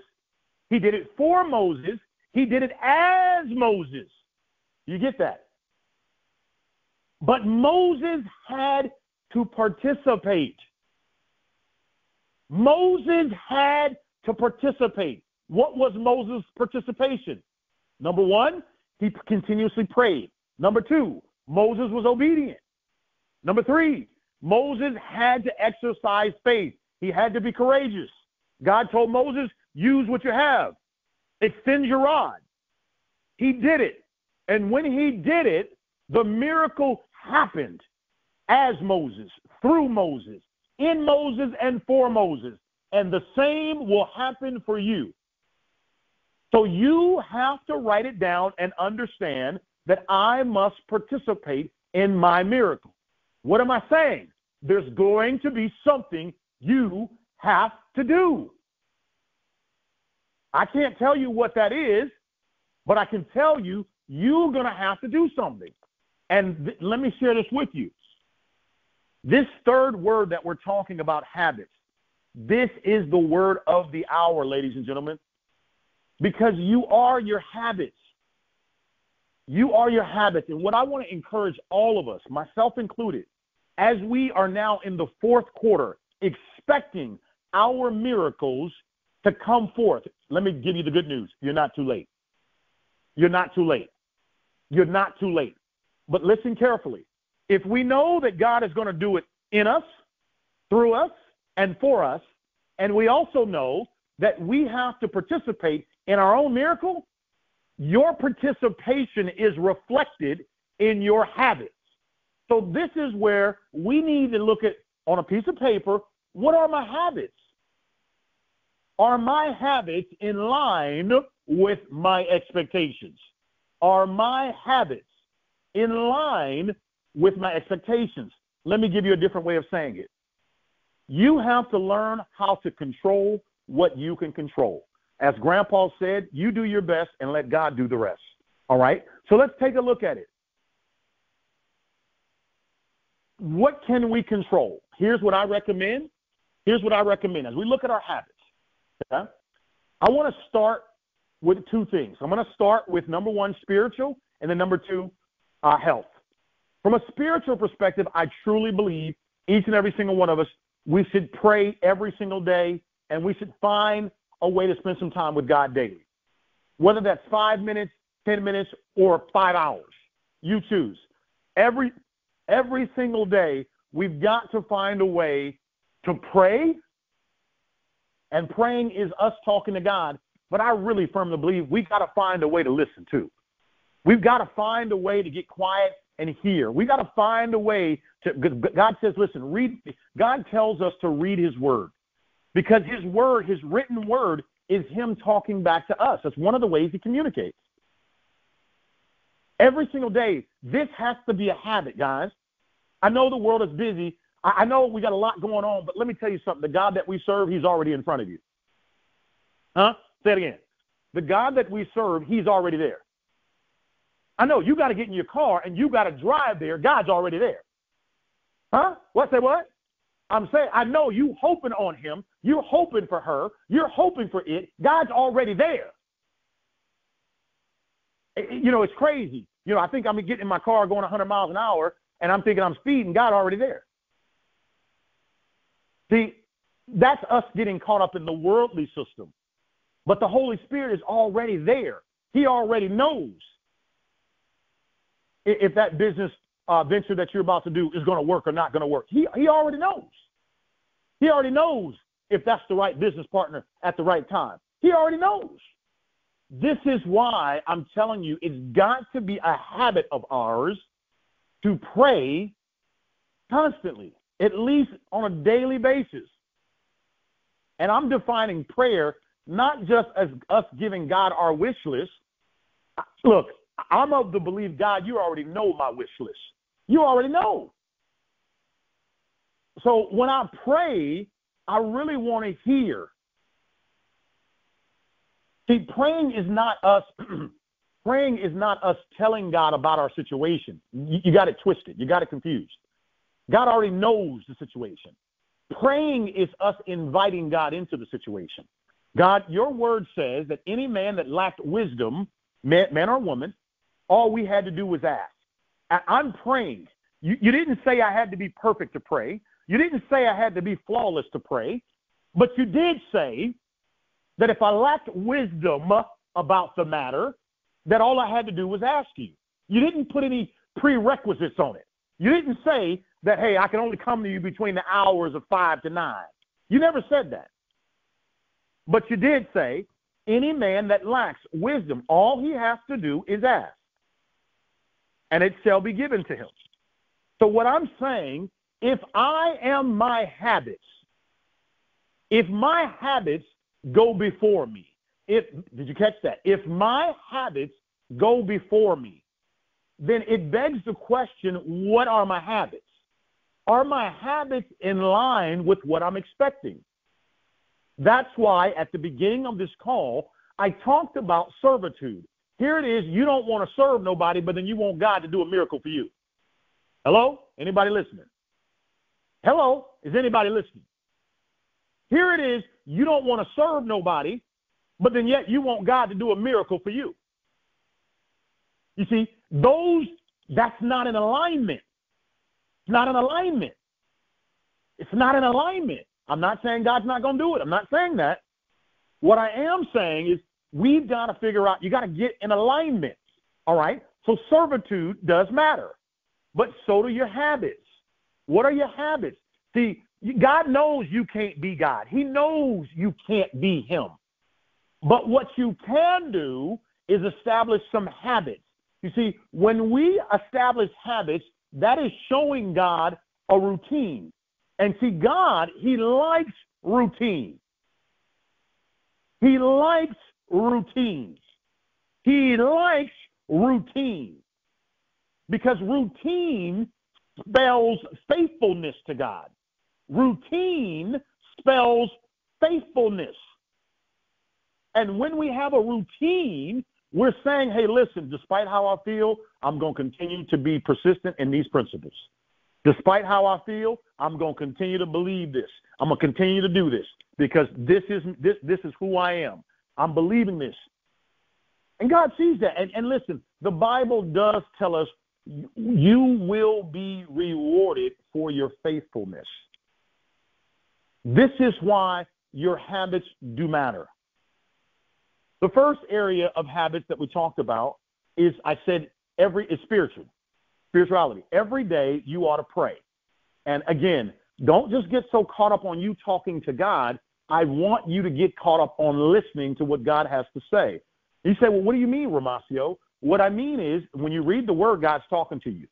He did it for Moses. He did it as Moses. You get that? But Moses had to participate. Moses had to participate. What was Moses' participation? Number one, he continuously prayed. Number two, Moses was obedient. Number three, Moses had to exercise faith. He had to be courageous. God told Moses, use what you have. Extend your rod. He did it. And when he did it, the miracle happened as Moses, through Moses, in Moses, and for Moses. And the same will happen for you. So you have to write it down and understand that I must participate in my miracle. What am I saying? There's going to be something you have to do. I can't tell you what that is, but I can tell you you're going to have to do something. And let me share this with you. This third word that we're talking about, habits, this is the word of the hour, ladies and gentlemen, because you are your habits. You are your habits. And what I want to encourage all of us, myself included, as we are now in the fourth quarter, expecting our miracles to come forth. Let me give you the good news. You're not too late. You're not too late. You're not too late. But listen carefully. If we know that God is going to do it in us, through us, and for us, and we also know that we have to participate in our own miracle, your participation is reflected in your habits. So this is where we need to look at, on a piece of paper, what are my habits? Are my habits in line with my expectations? Are my habits in line with my expectations? Let me give you a different way of saying it. You have to learn how to control what you can control. As Grandpa said, you do your best and let God do the rest. All right? So let's take a look at it. What can we control? Here's what I recommend. Here's what I recommend as we look at our habits. Okay? I want to start with two things. I'm going to start with number one, spiritual, and then number two, health. From a spiritual perspective, I truly believe each and every single one of us, we should pray every single day, and we should find a way to spend some time with God daily. Whether that's 5 minutes, 10 minutes, or 5 hours. You choose. Every single day, we've got to find a way to pray, and praying is us talking to God, but I really firmly believe we've got to find a way to listen too. We've got to find a way to get quiet and hear. We've got to find a way to, God says, listen, read. God tells us to read his word because his word, his written word, is him talking back to us. That's one of the ways he communicates. Every single day, this has to be a habit, guys. I know the world is busy. I know we got a lot going on, but let me tell you something. The God that we serve, he's already in front of you. Huh? Say it again. The God that we serve, he's already there. I know you got to get in your car and you got to drive there. God's already there. Huh? What? Say what? I'm saying, I know you hoping on him. You're hoping for her. You're hoping for it. God's already there. You know, it's crazy. You know, I think I'm getting in my car going 100 miles an hour and I'm thinking I'm speeding. God already there. See, That's us getting caught up in the worldly system. But the Holy Spirit is already there. He already knows if that business venture that you're about to do is going to work or not going to work. He already knows. He already knows if that's the right business partner at the right time. He already knows. This is why I'm telling you, it's got to be a habit of ours to pray constantly, at least on a daily basis. And I'm defining prayer not just as us giving God our wish list. Look, I'm of the belief, God, you already know my wish list. You already know. So when I pray, I really want to hear. See, praying is not us telling God about our situation. You got it twisted. You got it confused. God already knows the situation. Praying is us inviting God into the situation. God, your word says that any man that lacked wisdom, man or woman, all we had to do was ask. I'm praying. You didn't say I had to be perfect to pray. You didn't say I had to be flawless to pray. But you did say that if I lacked wisdom about the matter, that all I had to do was ask you. You didn't put any prerequisites on it. You didn't say that, hey, I can only come to you between the hours of 5 to 9. You never said that. But you did say, any man that lacks wisdom, all he has to do is ask, and it shall be given to him. So what I'm saying, if I am my habits, if my habits go before me, did you catch that? If my habits go before me, then it begs the question, what are my habits? Are my habits in line with what I'm expecting? That's why at the beginning of this call, I talked about servitude. Here it is, you don't want to serve nobody, but then you want God to do a miracle for you. Hello? Anybody listening? Hello? Is anybody listening? Here it is, you don't want to serve nobody, but then yet you want God to do a miracle for you. You see, that's not in alignment. It's not in alignment. It's not in alignment. I'm not saying God's not going to do it. I'm not saying that. What I am saying is we've got to figure out, you got to get in alignment. All right? So servitude does matter, but so do your habits. What are your habits? See, God knows you can't be God. He knows you can't be him. But what you can do is establish some habits. You see, when we establish habits, that is showing God a routine. And see, God, he likes routine. He likes routines. He likes routine. Because routine spells faithfulness to God. Routine spells faithfulness. And when we have a routine, we're saying, hey, listen, despite how I feel, I'm going to continue to be persistent in these principles. Despite how I feel, I'm going to continue to believe this. I'm going to continue to do this because this is who I am. I'm believing this. And God sees that. And listen, the Bible does tell us you will be rewarded for your faithfulness. This is why your habits do matter. The first area of habits that we talked about is, I said, is spirituality. Every day you ought to pray. And again, don't just get so caught up on you talking to God. I want you to get caught up on listening to what God has to say. You say, well, what do you mean, Romacio? What I mean is, when you read the word, God's talking to you.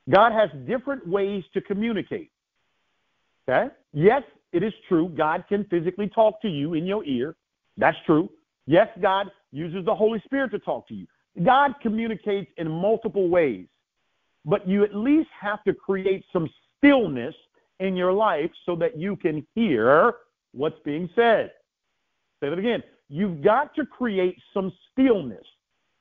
God has different ways to communicate. Okay? Yes, it is true. God can physically talk to you in your ear. That's true. Yes, God uses the Holy Spirit to talk to you. God communicates in multiple ways, but you at least have to create some stillness in your life so that you can hear what's being said. Say that again. You've got to create some stillness.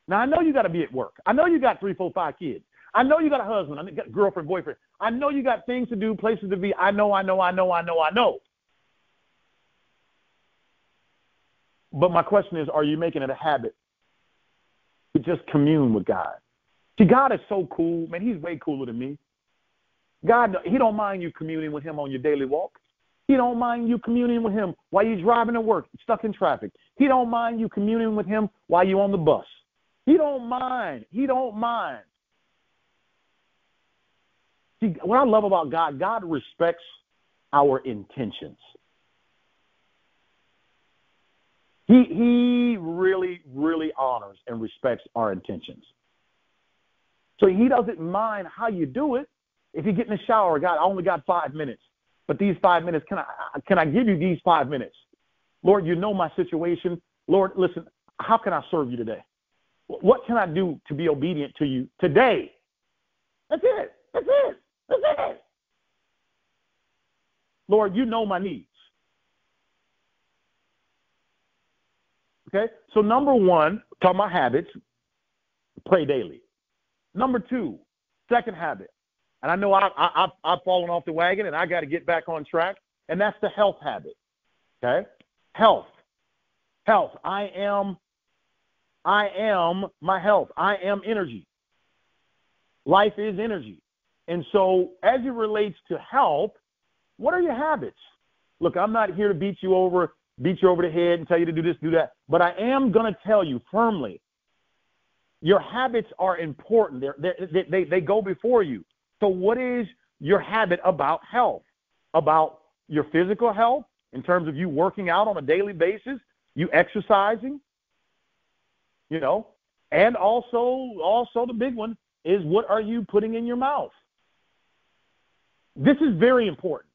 Now, I know you got to be at work. I know you got 3, 4, 5 kids. I know you got a husband. I know you got a girlfriend, boyfriend. I know you got things to do, places to be. I know. But my question is, are you making it a habit to just commune with God? See, God is so cool. Man, he's way cooler than me. God, he don't mind you communing with him on your daily walk. He don't mind you communing with him while you're driving to work, stuck in traffic. He don't mind you communing with him while you're on the bus. He don't mind. He don't mind. See, what I love about God, God respects our intentions. He really, really honors and respects our intentions. So he doesn't mind how you do it. If you get in the shower, God, I only got 5 minutes. But these 5 minutes, can I give you these 5 minutes? Lord, you know my situation. Lord, listen, how can I serve you today? What can I do to be obedient to you today? That's it. That's it. That's it. Lord, you know my needs. Okay? So number one, talking about habits, pray daily. Number two, second habit. And I know I've fallen off the wagon and I got to get back on track. And that's the health habit. Okay? Health. I am my health. I am energy. Life is energy. And so as it relates to health, what are your habits? Look, I'm not here to beat you over the head and tell you to do this, do that. But I am going to tell you firmly, your habits are important. They go before you. So what is your habit about health? About your physical health in terms of you working out on a daily basis, you exercising, and also the big one is what are you putting in your mouth? This is very important.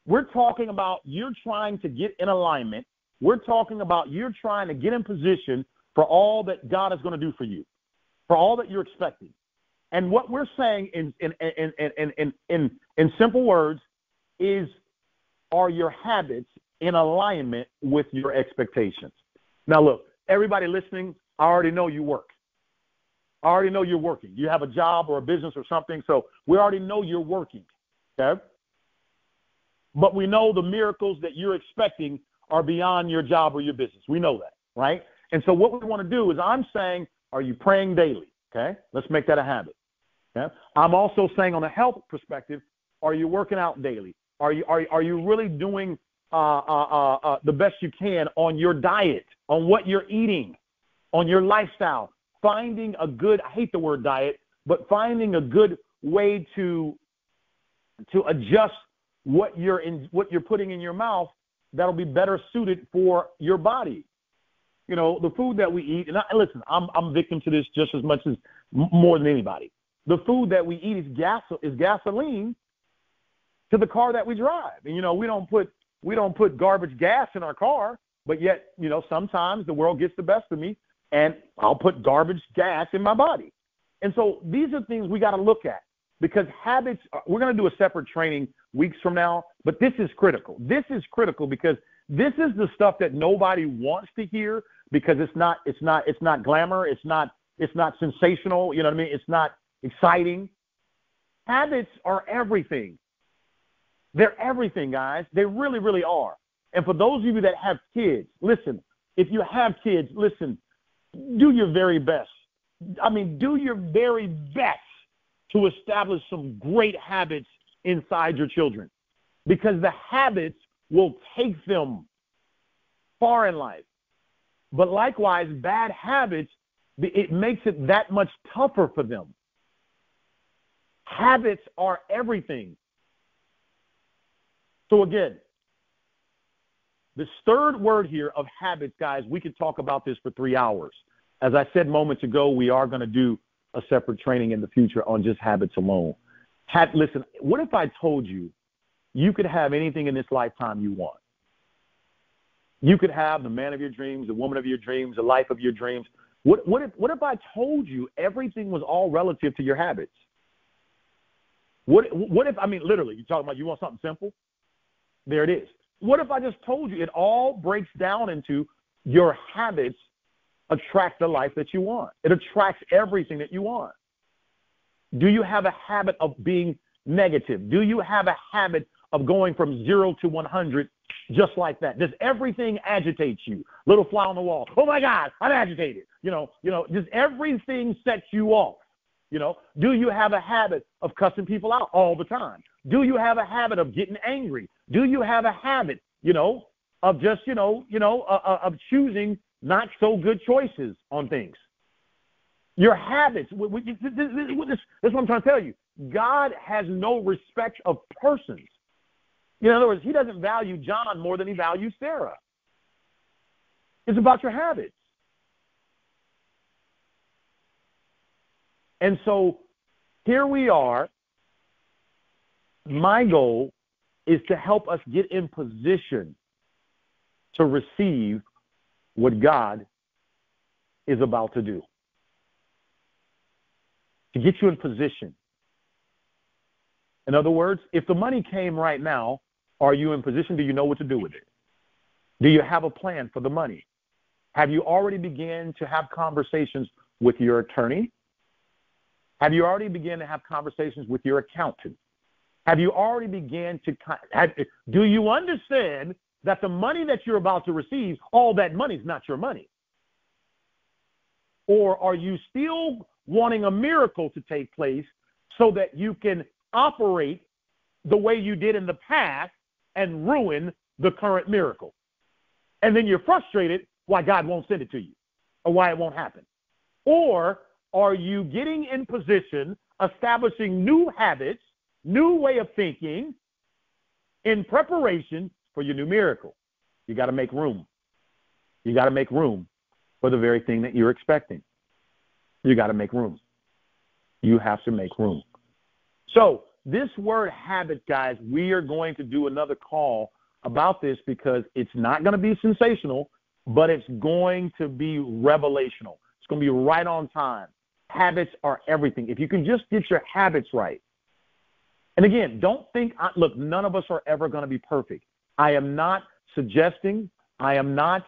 We're talking about you're trying to get in alignment. We're talking about you're trying to get in position for all that God is going to do for you, for all that you're expecting. And what we're saying in simple words is, are your habits in alignment with your expectations? Now, look, everybody listening, I already know you work. I already know you're working. You have a job or a business or something, so we already know you're working, okay? But we know the miracles that you're expecting are beyond your job or your business. We know that, right? And so what we want to do is I'm saying, are you praying daily, okay? Let's make that a habit, okay? I'm also saying on a health perspective, are you working out daily? Are you really doing the best you can on your diet, on what you're eating, on your lifestyle? Finding a good, I hate the word diet, but finding a good way to adjust what you're putting in your mouth that'll be better suited for your body. The food that we eat, and listen, I'm victim to this just as much as more than anybody. The food that we eat is gasoline to the car that we drive. And we don't put garbage gas in our car, but yet, sometimes the world gets the best of me and I'll put garbage gas in my body. And so these are things we got to look at, because habits, we're going to do a separate training weeks from now, but this is critical. This is critical because this is the stuff that nobody wants to hear, because it's not glamour. It's not sensational. You know what I mean? It's not exciting. Habits are everything. They're everything, guys. They really, really are. And for those of you that have kids, listen, if you have kids, listen, do your very best. Do your very best to establish some great habits inside your children, because the habits will take them far in life. But likewise, bad habits, it makes it that much tougher for them. Habits are everything. So again, this third word here of habits, guys, we could talk about this for 3 hours. As I said moments ago, we are going to do a separate training in the future on just habits alone. Listen, what if I told you you could have anything in this lifetime you want? You could have the man of your dreams, the woman of your dreams, the life of your dreams. What if I told you everything was all relative to your habits? What if, literally, you're talking about you want something simple? There it is. What if I just told you it all breaks down into your habits attract the life that you want? It attracts everything that you want. Do you have a habit of being negative? Do you have a habit of going from 0 to 100 just like that? Does everything agitate you? Little fly on the wall. Oh my God, I'm agitated. Does everything set you off? Do you have a habit of cussing people out all the time? Do you have a habit of getting angry? Do you have a habit, of just, of choosing not so good choices on things? Your habits. This is what I'm trying to tell you. God has no respect of persons. In other words, he doesn't value John more than he values Sarah. It's about your habits. And so here we are. My goal is to help us get in position to receive what God is about to do. To get you in position. In other words, if the money came right now, are you in position? Do you know what to do with it? Do you have a plan for the money? Have you already begun to have conversations with your attorney? Have you already begun to have conversations with your accountant? Have you already begun to, do you understand that the money that you're about to receive, all that money is not your money? Or are you still wanting a miracle to take place so that you can operate the way you did in the past and ruin the current miracle? And then you're frustrated why God won't send it to you or why it won't happen. Or are you getting in position, establishing new habits, new way of thinking in preparation for your new miracle? You got to make room. You got to make room for the very thing that you're expecting. You got to make room. You have to make room. So this word habit, guys, we are going to do another call about this because it's not going to be sensational, but it's going to be revelational. It's going to be right on time. Habits are everything. If you can just get your habits right. And again, don't think, look, none of us are ever going to be perfect. I am not suggesting, I am not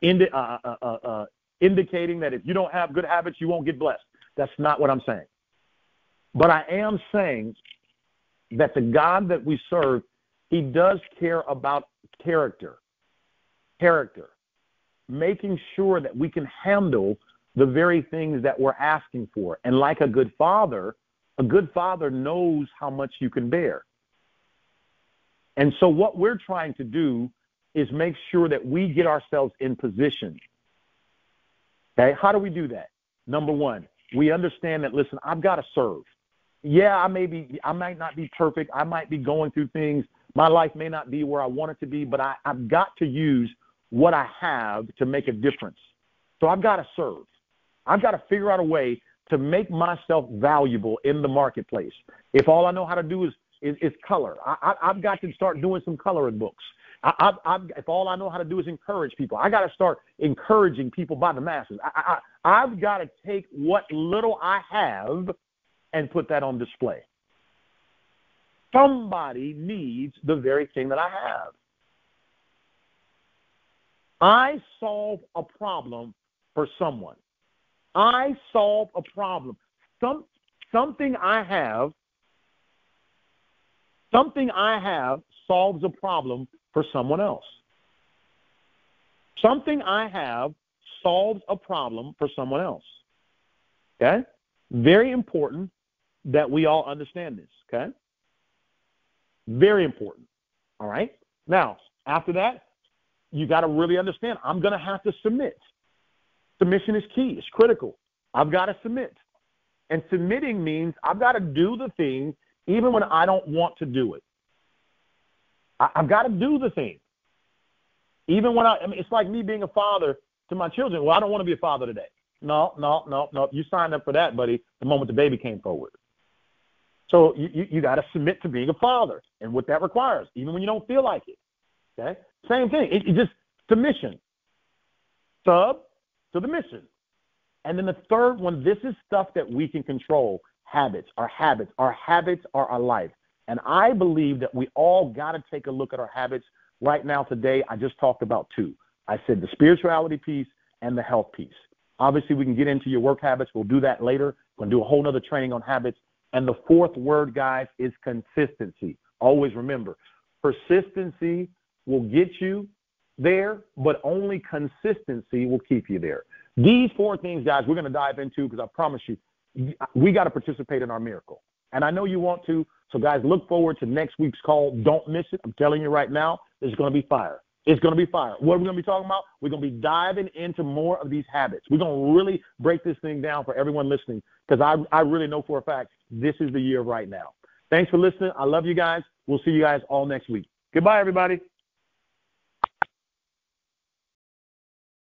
indicating that if you don't have good habits, you won't get blessed. That's not what I'm saying. But I am saying that the God that we serve, he does care about character, making sure that we can handle the very things that we're asking for. And like a good father knows how much you can bear. And so what we're trying to do is make sure that we get ourselves in position. Okay, how do we do that? Number one, we understand that, listen, I've got to serve. Yeah, I might not be perfect. I might be going through things. My life may not be where I want it to be, but I've got to use what I have to make a difference. So I've got to serve. I've got to figure out a way to make myself valuable in the marketplace. If all I know how to do is color, I've got to start doing some coloring books. If all I know how to do is encourage people, I got to start encouraging people by the masses. I've got to take what little I have and put that on display. Somebody needs the very thing that I have. I solve a problem for someone. I solve a problem. Something I have solves a problem for someone else. Something I have solves a problem for someone else. Okay? Very important that we all understand this, okay? Very important, all right? Now, after that, you got to really understand, I'm going to have to submit. Submission is key. It's critical. I've got to submit. And submitting means I've got to do the thing even when I don't want to do it. I've got to do the thing. Even when it's like me being a father to my children. Well, I don't want to be a father today. No. You signed up for that, buddy, the moment the baby came forward. So you got to submit to being a father and what that requires, even when you don't feel like it. Okay? Same thing. It's just submission. Sub to the mission. And then the third one, this is stuff that we can control. Habits. Our habits are our life. And I believe that we all got to take a look at our habits. Right now, today, I just talked about two. I said the spirituality piece and the health piece. Obviously, we can get into your work habits. We'll do that later. We're going to do a whole nother training on habits. And the fourth word, guys, is consistency. Always remember, persistency will get you there, but only consistency will keep you there. These four things, guys, we're going to dive into because I promise you, we got to participate in our miracle. And I know you want to. So, guys, look forward to next week's call. Don't miss it. I'm telling you right now, it's going to be fire. It's going to be fire. What are we going to be talking about? We're going to be diving into more of these habits. We're going to really break this thing down for everyone listening, because I really know for a fact this is the year right now. Thanks for listening. I love you guys. We'll see you guys all next week. Goodbye, everybody.